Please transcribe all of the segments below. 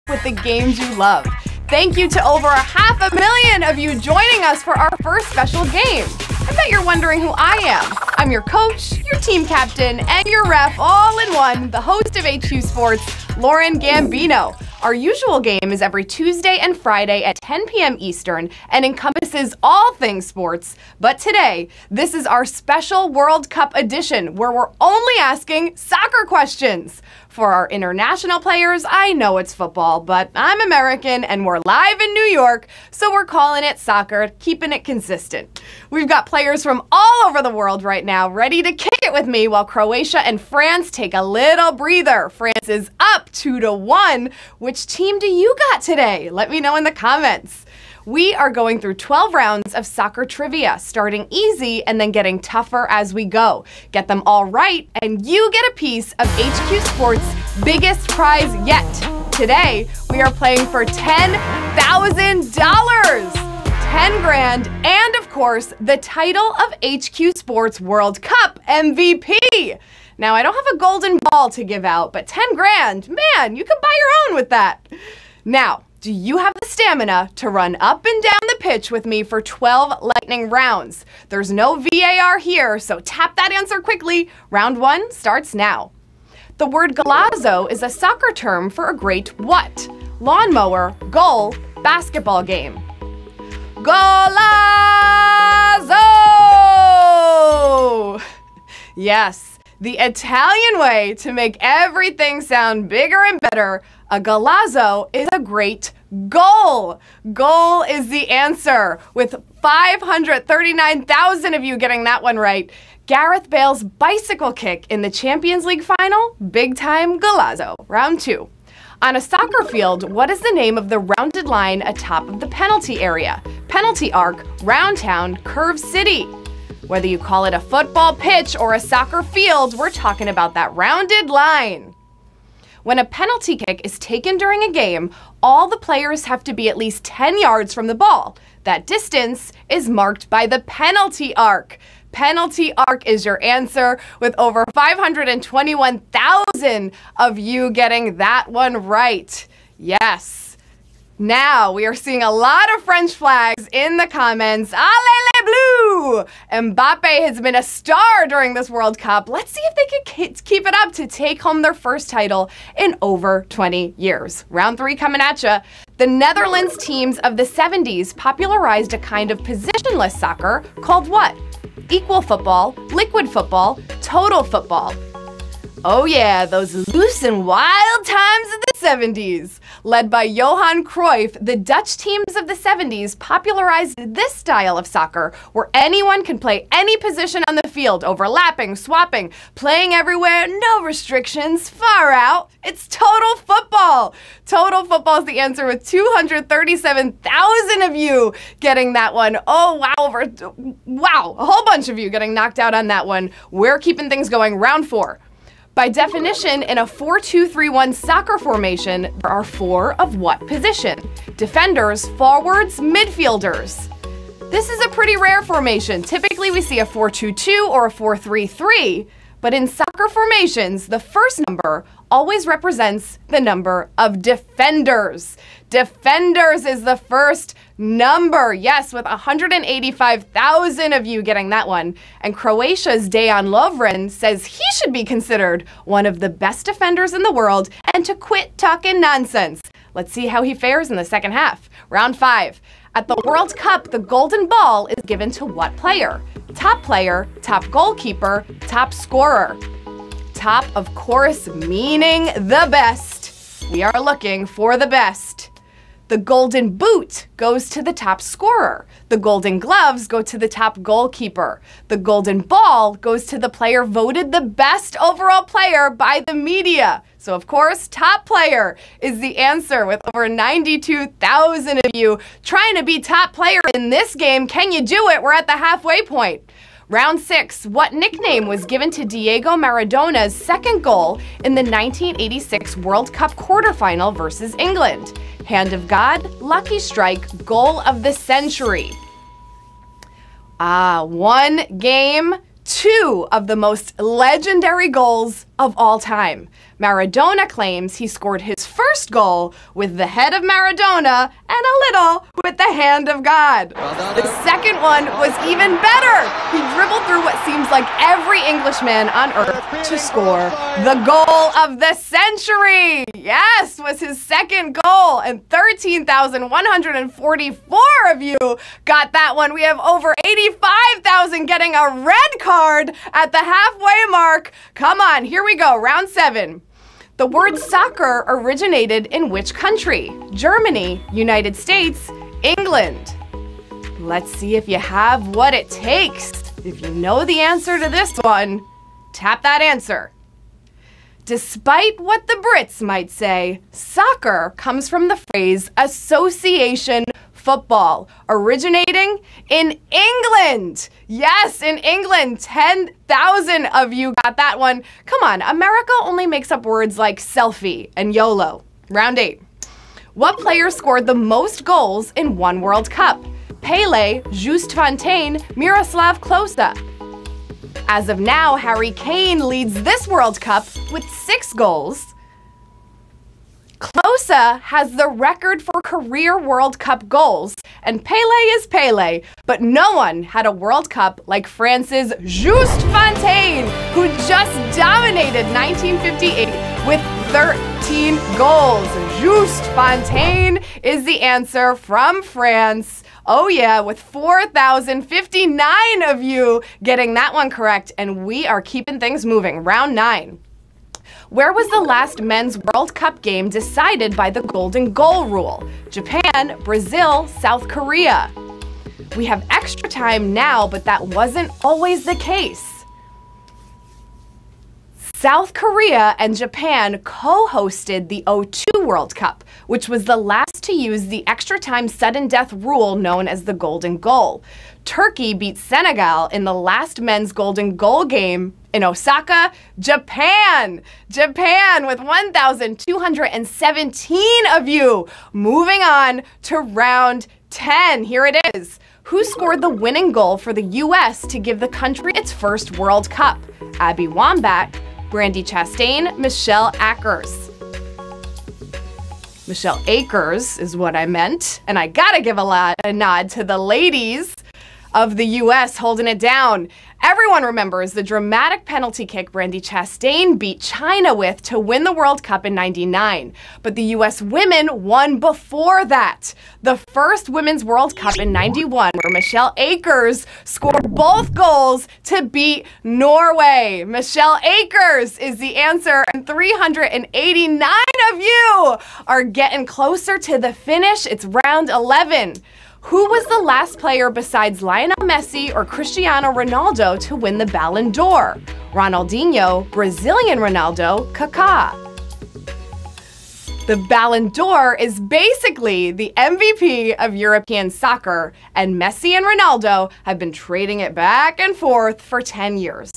with the games you love. Thank you to over 500,000 of you joining us for our first special game. I bet you're wondering who I am. I'm your coach, your team captain, and your ref all in one, the host of HU Sports, Lauren Gambino. Our usual game is every Tuesday and Friday at 10 p.m. Eastern and encompasses all things sports. But today, this is our special World Cup edition where we're only asking soccer questions. For our international players, I know it's football, but I'm American and we're live in New York, so we're calling it soccer, keeping it consistent. We've got players from all over the world right now ready to kick it with me while Croatia and France take a little breather. France is up 2-1. Which team do you got today? Let me know in the comments. We are going through 12 rounds of soccer trivia, starting easy and then getting tougher as we go. Get them all right, and you get a piece of HQ Sports' biggest prize yet. Today, we are playing for $10,000, 10 grand, and of course, the title of HQ Sports World Cup MVP. Now, I don't have a golden ball to give out, but 10 grand, man, you can buy your own with that. Now, do you have the stamina to run up and down the pitch with me for 12 lightning rounds? There's no VAR here, so tap that answer quickly. Round 1 starts now. The word golazo is a soccer term for a great what? Lawnmower, goal, basketball game. Golazo! Yes, the Italian way to make everything sound bigger and better. A golazo is a great goal. Goal is the answer, with 539,000 of you getting that one right. Gareth Bale's bicycle kick in the Champions League final, big time golazo. Round 2. On a soccer field, what is the name of the rounded line atop of the penalty area? Penalty arc, round town, curve city. Whether you call it a football pitch or a soccer field, we're talking about that rounded line. When a penalty kick is taken during a game, all the players have to be at least 10 yards from the ball. That distance is marked by the penalty arc. Penalty arc is your answer, with over 521,000 of you getting that one right. Yes. Now, we are seeing a lot of French flags in the comments. Allez les bleus! Mbappe has been a star during this World Cup. Let's see if they can keep it up to take home their first title in over 20 years. Round 3 coming at ya. The Netherlands teams of the 70s popularized a kind of positionless soccer called what? Equal football, liquid football, total football. Oh yeah, those loose and wild times of the 70s. Led by Johan Cruyff, the Dutch teams of the 70s popularized this style of soccer where anyone can play any position on the field, overlapping, swapping, playing everywhere, no restrictions, far out. It's total football. Total football is the answer, with 237,000 of you getting that one. Oh, wow, a whole bunch of you getting knocked out on that one. We're keeping things going. Round 4. By definition, in a 4-2-3-1 soccer formation, there are 4 of what position? Defenders, forwards, midfielders. This is a pretty rare formation. Typically, we see a 4-2-2 or a 4-3-3, but in soccer formations, the first number always represents the number of defenders. Defenders is the first number. Yes, with 185,000 of you getting that one. And Croatia's Dejan Lovren says he should be considered one of the best defenders in the world and to quit talking nonsense. Let's see how he fares in the second half. Round 5. At the World Cup, the golden ball is given to what player? Top player, top goalkeeper, top scorer. Top, of course, meaning the best. We are looking for the best. The golden boot goes to the top scorer. The golden gloves go to the top goalkeeper. The golden ball goes to the player voted the best overall player by the media. So, of course, top player is the answer, with over 92,000 of you trying to be top player in this game. Can you do it? We're at the halfway point. Round 6, what nickname was given to Diego Maradona's second goal in the 1986 World Cup quarterfinal versus England? Hand of God, lucky strike, goal of the century. One game, 2 of the most legendary goals of all time. Maradona claims he scored his first goal with the head of Maradona and a little with the hand of God. The second one was even better. He dribbled through what seems like every Englishman on earth to score the goal of the century. Yes, was his second goal, and 13,144 of you got that one. We have over 85,000 getting a red card at the halfway mark. Come on, here we go, round 7. The word soccer originated in which country? Germany, United States, England. Let's see if you have what it takes. If you know the answer to this one, tap that answer. Despite what the Brits might say, soccer comes from the phrase association football, originating in England. Yes, in England. 10,000 of you got that one. Come on, America only makes up words like selfie and YOLO. Round 8. What player scored the most goals in one World Cup? Pele, Just Fontaine, Miroslav Klose. As of now, Harry Kane leads this World Cup with 6 goals. Klose has the record for career World Cup goals, and Pele is Pele, but no one had a World Cup like France's Just Fontaine, who just dominated 1958 with 13 goals. Just Fontaine is the answer from France. Oh yeah, with 4,059 of you getting that one correct, and we are keeping things moving. Round 9. Where was the last men's World Cup game decided by the golden goal rule? Japan, Brazil, South Korea. We have extra time now, but that wasn't always the case. South Korea and Japan co-hosted the '02 World Cup, which was the last to use the extra time sudden death rule known as the golden goal. Turkey beat Senegal in the last men's golden goal game in Osaka, Japan. Japan with 1,217 of you. Moving on to round 10. Here it is. Who scored the winning goal for the U.S. to give the country its first World Cup? Abby Wambach, Brandi Chastain, Michelle Akers. Michelle Akers is what I meant. And I gotta give a nod to the ladies of the U.S. holding it down. Everyone remembers the dramatic penalty kick Brandi Chastain beat China with to win the World Cup in '99. But the U.S. women won before that. The first Women's World Cup in '91, where Michelle Akers scored both goals to beat Norway. Michelle Akers is the answer, and 389 of you are getting closer to the finish. It's round 11. Who was the last player besides Lionel Messi or Cristiano Ronaldo to win the Ballon d'Or? Ronaldinho, Brazilian Ronaldo, Kaká. The Ballon d'Or is basically the MVP of European soccer, and Messi and Ronaldo have been trading it back and forth for 10 years.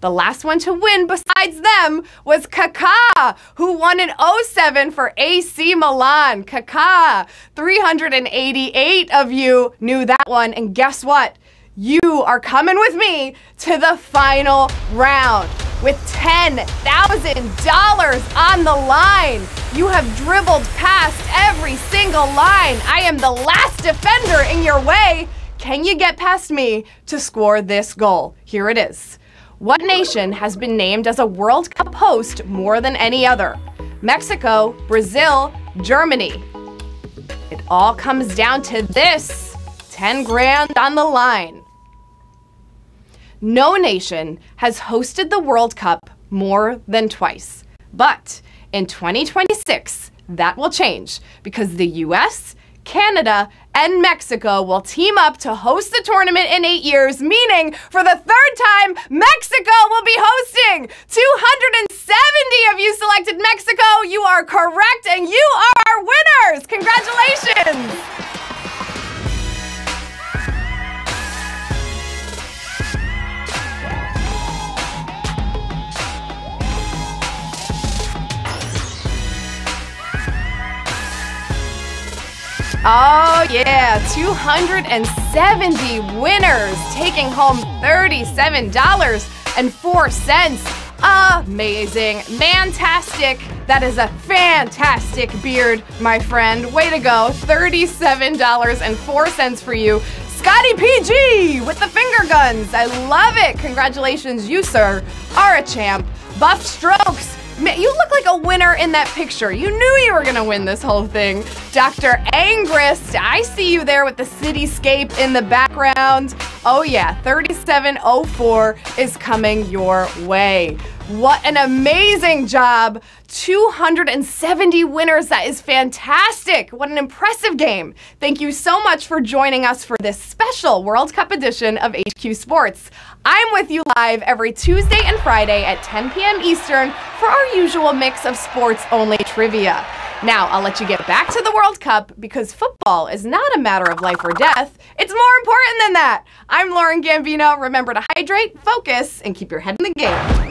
The last one to win besides them was Kaká, who won in '07 for AC Milan. Kaká, 388 of you knew that one, and guess what? You are coming with me to the final round with $10,000 on the line. You have dribbled past every single line. I am the last defender in your way. Can you get past me to score this goal? Here it is. What nation has been named as a World Cup host more than any other? Mexico, Brazil, Germany. It all comes down to this. 10 grand on the line. No nation has hosted the World Cup more than twice. But in 2026, that will change because the US, Canada, and Mexico will team up to host the tournament in 8 years, meaning for the third time, Mexico will be hosting. 270 of you selected Mexico. You are correct, and you are our winners. Congratulations. Oh yeah, 270 winners taking home $37.04. Amazing. Mantastic. That is a fantastic beard, my friend. Way to go. $37.04 for you. Scotty PG with the finger guns. I love it. Congratulations, you, sir, are a champ. Buff Strokes. Man, you look like a winner in that picture. You knew you were gonna win this whole thing. Dr. Angrist, I see you there with the cityscape in the background. Oh yeah, 3704 is coming your way. What an amazing job. 270 winners. That is fantastic. What an impressive game. Thank you so much for joining us for this special World Cup edition of HQ Sports. I'm with you live every Tuesday and Friday at 10 p.m. Eastern for our usual mix of sports-only trivia. Now, I'll let you get back to the World Cup because football is not a matter of life or death. It's more important than that. I'm Lauren Gambino. Remember to hydrate, focus, and keep your head in the game.